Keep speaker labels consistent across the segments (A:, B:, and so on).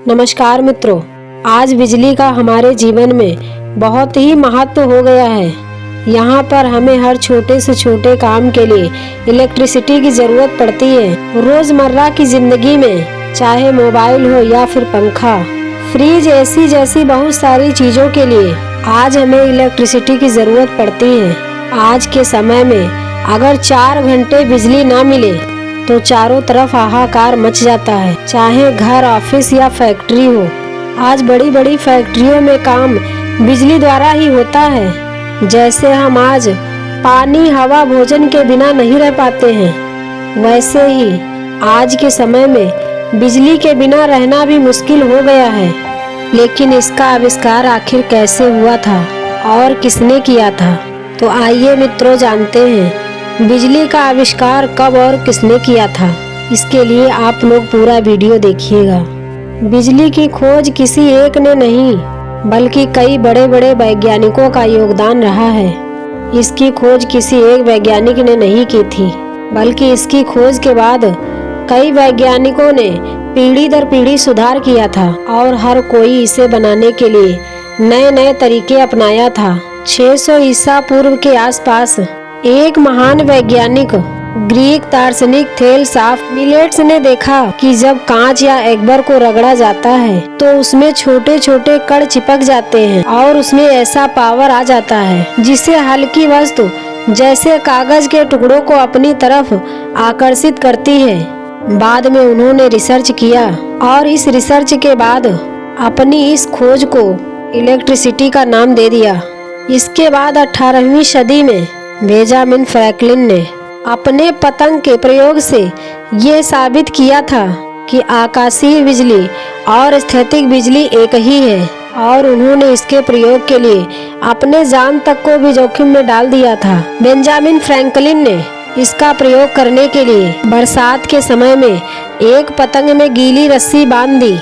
A: नमस्कार मित्रों, आज बिजली का हमारे जीवन में बहुत ही महत्व हो गया है। यहाँ पर हमें हर छोटे से छोटे काम के लिए इलेक्ट्रिसिटी की ज़रूरत पड़ती है। रोज़मर्रा की ज़िंदगी में चाहे मोबाइल हो या फिर पंखा, फ्रिज, एसी जैसी बहुत सारी चीज़ों के लिए आज हमें इलेक्ट्रिसिटी की ज़रूरत पड़ती है। आज के समय में अगर 4 घंटे बिजली ना मिले तो चारों तरफ हाहाकार मच जाता है, चाहे घर, ऑफिस या फैक्ट्री हो। आज बड़ी बड़ी फैक्ट्रियों में काम बिजली द्वारा ही होता है। जैसे हम आज पानी, हवा, भोजन के बिना नहीं रह पाते हैं, वैसे ही आज के समय में बिजली के बिना रहना भी मुश्किल हो गया है। लेकिन इसका आविष्कार आखिर कैसे हुआ था और किसने किया था? तो आइए मित्रों, जानते हैं बिजली का आविष्कार कब और किसने किया था। इसके लिए आप लोग पूरा वीडियो देखिएगा। बिजली की खोज किसी एक ने नहीं, बल्कि कई बड़े बड़े वैज्ञानिकों का योगदान रहा है। इसकी खोज किसी एक वैज्ञानिक ने नहीं की थी, बल्कि इसकी खोज के बाद कई वैज्ञानिकों ने पीढ़ी दर पीढ़ी सुधार किया था और हर कोई इसे बनाने के लिए नए नए तरीके अपनाया था। 600 ईसा पूर्व के आसपास एक महान वैज्ञानिक ग्रीक दार्शनिक थेल्स ऑफ मिलेट्स ने देखा कि जब कांच या एग्बर को रगड़ा जाता है तो उसमें छोटे छोटे कण चिपक जाते हैं और उसमें ऐसा पावर आ जाता है जिससे हल्की वस्तु जैसे कागज के टुकड़ों को अपनी तरफ आकर्षित करती है। बाद में उन्होंने रिसर्च किया और इस रिसर्च के बाद अपनी इस खोज को इलेक्ट्रिसिटी का नाम दे दिया। इसके बाद 18वीं सदी में बेंजामिन फ्रैंकलिन ने अपने पतंग के प्रयोग से ये साबित किया था कि आकाशीय बिजली और स्थैतिक बिजली एक ही है, और उन्होंने इसके प्रयोग के लिए अपने जान तक को भी जोखिम में डाल दिया था। बेंजामिन फ्रैंकलिन ने इसका प्रयोग करने के लिए बरसात के समय में एक पतंग में गीली रस्सी बांध दी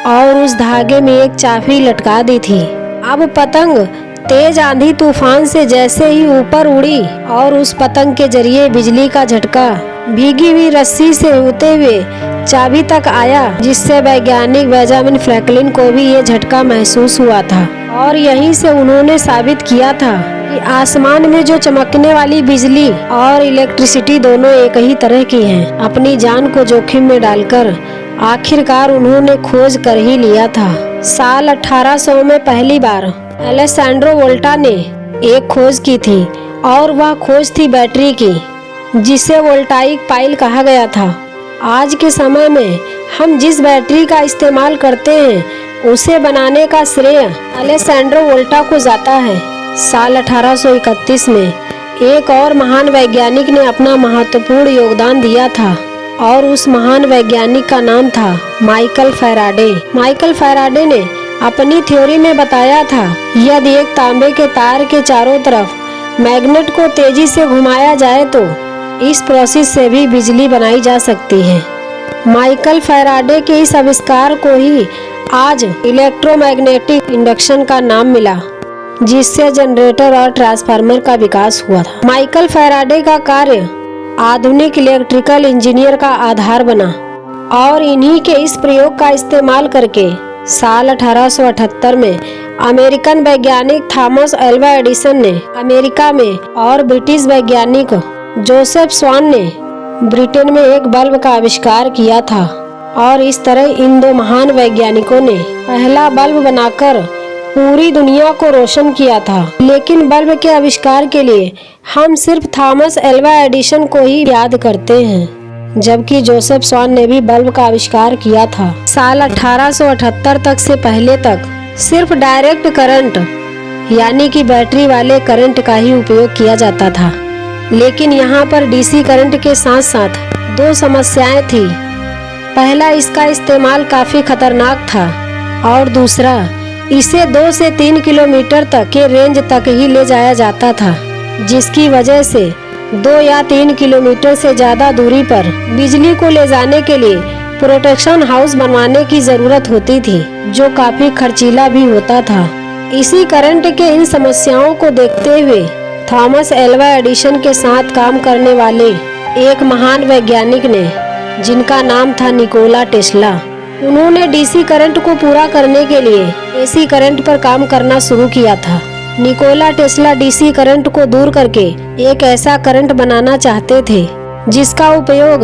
A: और उस धागे में एक चाबी लटका दी थी। अब पतंग तेज आंधी तूफान से जैसे ही ऊपर उड़ी और उस पतंग के जरिए बिजली का झटका भीगी हुई रस्सी से होते हुए चाबी तक आया, जिससे वैज्ञानिक बेंजामिन फ्रैंकलिन को भी ये झटका महसूस हुआ था। और यहीं से उन्होंने साबित किया था कि आसमान में जो चमकने वाली बिजली और इलेक्ट्रिसिटी दोनों एक ही तरह की हैं। अपनी जान को जोखिम में डालकर आखिरकार उन्होंने खोज कर ही लिया था। साल 1800 में पहली बार अलेसैंड्रो वोल्टा ने एक खोज की थी और वह खोज थी बैटरी की, जिसे वोल्टाइक पाइल कहा गया था। आज के समय में हम जिस बैटरी का इस्तेमाल करते हैं उसे बनाने का श्रेय अलेसैंड्रो वोल्टा को जाता है। साल 1831 में एक और महान वैज्ञानिक ने अपना महत्वपूर्ण योगदान दिया था और उस महान वैज्ञानिक का नाम था माइकल फैराडे। माइकल फैराडे ने अपनी थ्योरी में बताया था यदि एक तांबे के तार के चारों तरफ मैग्नेट को तेजी से घुमाया जाए तो इस प्रोसेस से भी बिजली बनाई जा सकती है। माइकल फैराडे के इस आविष्कार को ही आज इलेक्ट्रोमैग्नेटिक इंडक्शन का नाम मिला, जिससे जनरेटर और ट्रांसफार्मर का विकास हुआ था। माइकल फैराडे का कार्य आधुनिक इलेक्ट्रिकल इंजीनियर का आधार बना और इन्हीं के इस प्रयोग का इस्तेमाल करके साल 1878 में अमेरिकन वैज्ञानिक थॉमस एल्वा एडिसन ने अमेरिका में और ब्रिटिश वैज्ञानिक जोसेफ स्वान ने ब्रिटेन में एक बल्ब का आविष्कार किया था। और इस तरह इन दो महान वैज्ञानिकों ने पहला बल्ब बनाकर पूरी दुनिया को रोशन किया था। लेकिन बल्ब के आविष्कार के लिए हम सिर्फ थॉमस एल्वा एडिसन को ही याद करते हैं, जबकि जोसेफ स्वान ने भी बल्ब का आविष्कार किया था। साल 1878 तक से पहले तक सिर्फ डायरेक्ट करंट यानी कि बैटरी वाले करंट का ही उपयोग किया जाता था। लेकिन यहाँ पर डीसी करंट के साथ साथ दो समस्याएं थी। पहला, इसका इस्तेमाल काफी खतरनाक था और दूसरा, इसे 2 से 3 किलोमीटर तक के रेंज तक ही ले जाया जाता था, जिसकी वजह से 2 या 3 किलोमीटर से ज्यादा दूरी पर बिजली को ले जाने के लिए प्रोटेक्शन हाउस बनवाने की जरूरत होती थी, जो काफी खर्चीला भी होता था। इसी करंट के इन समस्याओं को देखते हुए थॉमस एल्वा एडिसन के साथ काम करने वाले एक महान वैज्ञानिक ने, जिनका नाम था निकोला टेस्ला, उन्होंने डीसी करंट को पूरा करने के लिए एसी करंट पर काम करना शुरू किया था। निकोला टेस्ला डीसी करंट को दूर करके एक ऐसा करंट बनाना चाहते थे जिसका उपयोग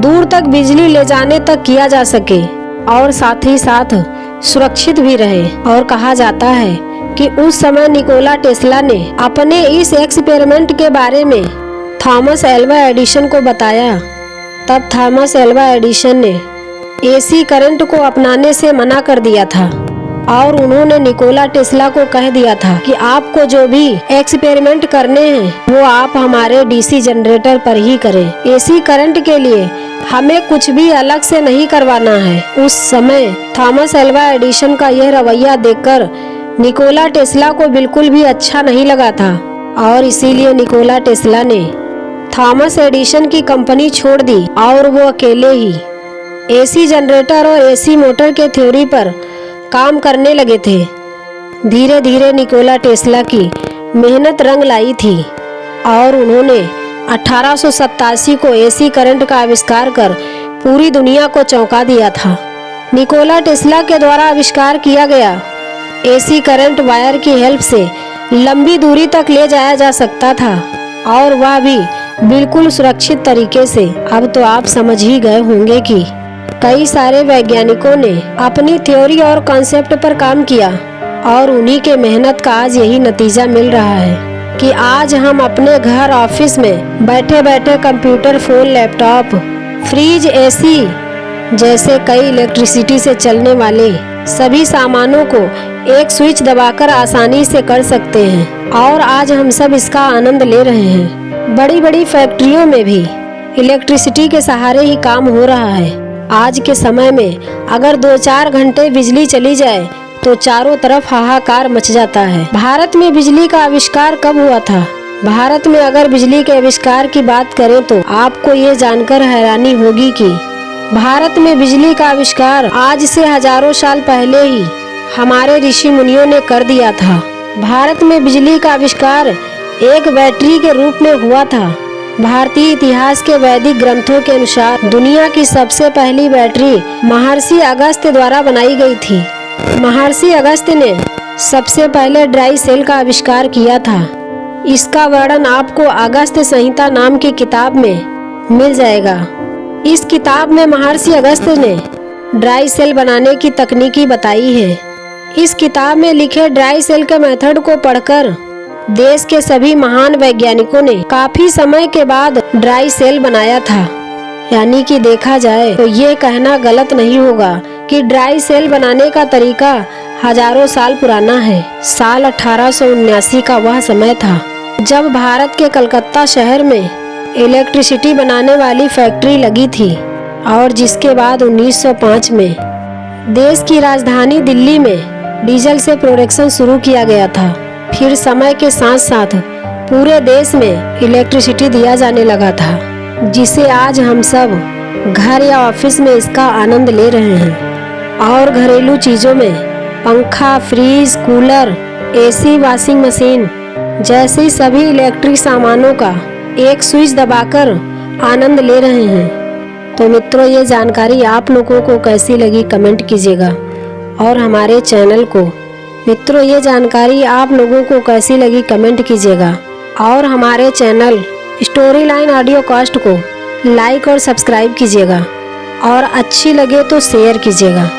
A: दूर तक बिजली ले जाने तक किया जा सके और साथ ही साथ सुरक्षित भी रहे। और कहा जाता है कि उस समय निकोला टेस्ला ने अपने इस एक्सपेरिमेंट के बारे में थॉमस एल्वा एडिसन को बताया। तब थॉमस एल्वा एडिसन ने एसी करंट को अपनाने से मना कर दिया था और उन्होंने निकोला टेस्ला को कह दिया था कि आपको जो भी एक्सपेरिमेंट करने हैं वो आप हमारे डीसी जनरेटर पर ही करें। एसी करंट के लिए हमें कुछ भी अलग से नहीं करवाना है। उस समय थॉमस एल्वा एडिसन का यह रवैया देखकर निकोला टेस्ला को बिल्कुल भी अच्छा नहीं लगा था और इसीलिए निकोला टेस्ला ने थॉमस एडिसन की कंपनी छोड़ दी और वो अकेले ही एसी जनरेटर और एसी मोटर के थ्योरी पर काम करने लगे थे। धीरे धीरे निकोला टेस्ला की मेहनत रंग लाई थी और उन्होंने 1887 को एसी करंट का आविष्कार कर पूरी दुनिया को चौंका दिया था। निकोला टेस्ला के द्वारा आविष्कार किया गया एसी करंट वायर की हेल्प से लंबी दूरी तक ले जाया जा सकता था और वह भी बिल्कुल सुरक्षित तरीके से। अब तो आप समझ ही गए होंगे कि कई सारे वैज्ञानिकों ने अपनी थ्योरी और कॉन्सेप्ट पर काम किया और उन्हीं के मेहनत का आज यही नतीजा मिल रहा है कि आज हम अपने घर ऑफिस में बैठे बैठे computer, phone, laptop, fridge, AC जैसे कई इलेक्ट्रिसिटी से चलने वाले सभी सामानों को एक स्विच दबाकर आसानी से कर सकते हैं और आज हम सब इसका आनंद ले रहे हैं। बड़ी बड़ी फैक्ट्रियों में भी इलेक्ट्रिसिटी के सहारे ही काम हो रहा है। आज के समय में अगर 2-4 घंटे बिजली चली जाए तो चारों तरफ हाहाकार मच जाता है। भारत में बिजली का आविष्कार कब हुआ था? भारत में अगर बिजली के आविष्कार की बात करें तो आपको ये जानकर हैरानी होगी कि भारत में बिजली का आविष्कार आज से हजारों साल पहले ही हमारे ऋषि मुनियों ने कर दिया था। भारत में बिजली का आविष्कार एक बैटरी के रूप में हुआ था। भारतीय इतिहास के वैदिक ग्रंथों के अनुसार दुनिया की सबसे पहली बैटरी महर्षि अगस्त्य द्वारा बनाई गई थी। महर्षि अगस्त्य ने सबसे पहले ड्राई सेल का आविष्कार किया था। इसका वर्णन आपको अगस्त्य संहिता नाम की किताब में मिल जाएगा। इस किताब में महर्षि अगस्त्य ने ड्राई सेल बनाने की तकनीकी बताई है। इस किताब में लिखे ड्राई सेल के मेथड को पढ़कर देश के सभी महान वैज्ञानिकों ने काफी समय के बाद ड्राई सेल बनाया था। यानी कि देखा जाए तो ये कहना गलत नहीं होगा कि ड्राई सेल बनाने का तरीका हजारों साल पुराना है। साल 1879 का वह समय था जब भारत के कलकत्ता शहर में इलेक्ट्रिसिटी बनाने वाली फैक्ट्री लगी थी और जिसके बाद 1905 में देश की राजधानी दिल्ली में डीजल से प्रोडक्शन शुरू किया गया था। फिर समय के साथ साथ पूरे देश में इलेक्ट्रिसिटी दिया जाने लगा था, जिसे आज हम सब घर या ऑफिस में इसका आनंद ले रहे हैं। और घरेलू चीजों में पंखा, fridge, cooler, AC, washing machine जैसे सभी इलेक्ट्रिक सामानों का एक स्विच दबाकर आनंद ले रहे हैं। तो मित्रों, ये जानकारी आप लोगों को कैसी लगी कमेंट कीजिएगा और हमारे चैनल को ये जानकारी आप लोगों को कैसी लगी कमेंट कीजिएगा और हमारे channel story line audio cast को लाइक और सब्सक्राइब कीजिएगा और अच्छी लगे तो शेयर कीजिएगा।